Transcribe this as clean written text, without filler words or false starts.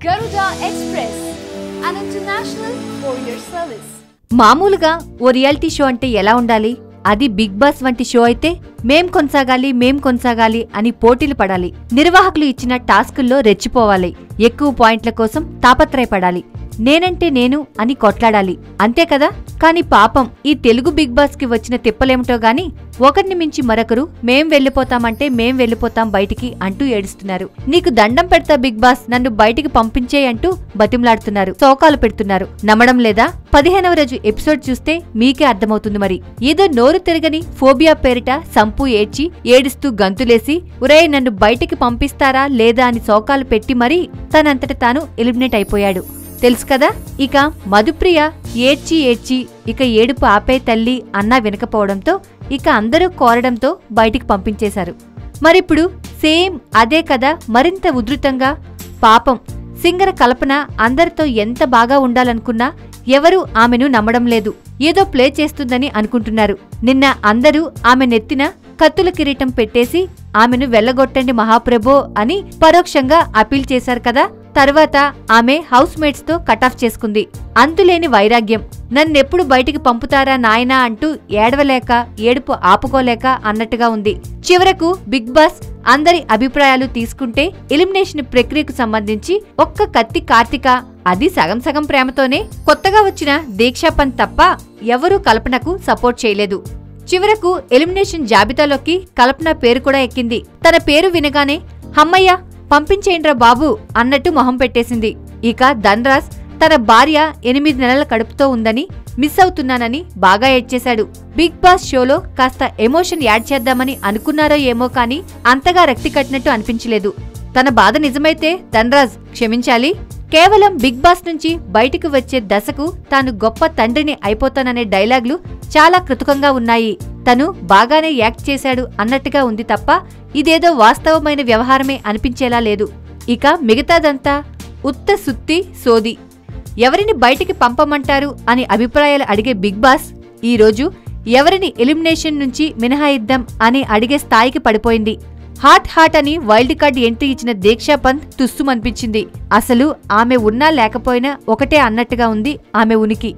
Garuda Express, an international courier service. మామూలుగా ఓ reality show అంటే ఎలా ఉండాలి? అది బిగ్ బాస్ వంటి షో అయితే మేం కొనసాగాలి అని పోటీలు పడాలి. నిర్వాహకులు ఇచ్చిన టాస్కుల్లో రెచ్చిపోవాలి. ఎక్కువ పాయింట్ల కోసం తాపత్రయపడాలి. నేనంటే నేను అని కొట్లాడాలి. అంతే కదా? కాని పాపం ఈ తెలుగు బిగ్ బాస్ కి వచ్చిన తిప్పలేమిటో గాని ఒకరిని మించి మరొకరు మేం వెళ్ళిపోతాం బయటికి అంటూ ఏడుస్తున్నారు. నీకు దండం పెడతా బిగ్ బాస్, నన్ను బయటికి పంపించేయ్ అంటూ బతిమలాడుతున్నారు. శోకాలు పెడుతున్నారు. నమ్మడం లేదా? 15వ రోజు ఎపిసోడ్ చూస్తే మీకే అర్థమవుతుంది. మరి ఏదో నోరు తిరగని ఫోబియా పేరిట సంపు ఏడుస్తూ గంతులేసి ఉరే నన్ను బయటికి పంపిస్తారా లేదా అని శోకాలు పెట్టి మరీ తనంతట తాను ఎలిమినేట్ అయిపోయాడు. తెలుసు కదా? ఇక మధుప్రియ ఏడ్చి ఇక ఏడుపు ఆపే తల్లి అన్నా వినకపోవడంతో ఇక అందరూ కోరడంతో బయటికి పంపించేశారు. మరిప్పుడు సేమ్ అదే కదా మరింత ఉధృతంగా. పాపం సింగర కల్పన అందరితో ఎంత బాగా ఉండాలనుకున్నా ఎవరూ ఆమెను నమ్మడం లేదు. ఏదో ప్లే చేస్తుందని అనుకుంటున్నారు. నిన్న అందరూ ఆమె నెత్తిన కత్తుల కిరీటం పెట్టేసి ఆమెను వెళ్లగొట్టండి మహాప్రభో అని పరోక్షంగా అపీల్ చేశారు కదా. తర్వాత ఆమె హౌస్ మేట్స్ తో కటాఫ్ చేసుకుంది. అంతులేని వైరాగ్యం. నన్నెప్పుడు బయటికి పంపుతారా నాయనా అంటూ ఏడవలేక ఏడుపు ఆపుకోలేక అన్నట్టుగా ఉంది. చివరకు బిగ్ బాస్ అందరి అభిప్రాయాలు తీసుకుంటే ఎలిమినేషన్ ప్రక్రియకు సంబంధించి ఒక్క కత్తి కార్తిక, అది సగం ప్రేమతోనే కొత్తగా వచ్చిన దీక్షా పంత్ తప్ప ఎవరూ కల్పనకు సపోర్ట్ చేయలేదు. చివరకు ఎలిమినేషన్ జాబితాలోకి కల్పన పేరు కూడా ఎక్కింది. తన పేరు వినగానే హమ్మయ్య పంపించేయండ్రా బాబు అన్నట్టు మొహం పెట్టేసింది. ఇక ధన్రాజ్ తన భార్య 8 నెలల కడుపుతో ఉందని మిస్ అవుతున్నానని బాగా ఏడ్చేశాడు. బిగ్ బాస్ షోలో కాస్త ఎమోషన్ యాడ్ చేద్దామని అనుకున్నారో ఏమో కానీ అంతగా రక్తి కట్టినట్టు అనిపించలేదు. తన బాధ నిజమైతే ధన్రాజ్ క్షమించాలి. కేవలం బిగ్ బాస్ నుంచి బయటికి వచ్చే దశకు తాను గొప్ప తండ్రిని అయిపోతాననే డైలాగులు చాలా కృతకంగా ఉన్నాయి. తను బాగానే యాక్ట్ చేశాడు అన్నట్టుగా ఉంది తప్ప ఇదేదో వాస్తవమైన వ్యవహారమే అనిపించేలా లేదు. ఇక మిగతాదంతా ఉత్త సుత్తి సోది. ఎవరిని బయటికి పంపమంటారు అని అభిప్రాయాలు అడిగే బిగ్ బాస్ ఈరోజు ఎవరిని ఎలిమినేషన్ నుంచి మినహాయిద్దాం అని అడిగే స్థాయికి పడిపోయింది. హాట్ అని వైల్డ్ కార్డ్ ఎంట్రీ ఇచ్చిన దీక్షా పంత్ తుస్సుమనిపించింది. అసలు ఆమె ఉన్నా లేకపోయినా ఒకటే అన్నట్టుగా ఉంది ఆమె ఉనికి.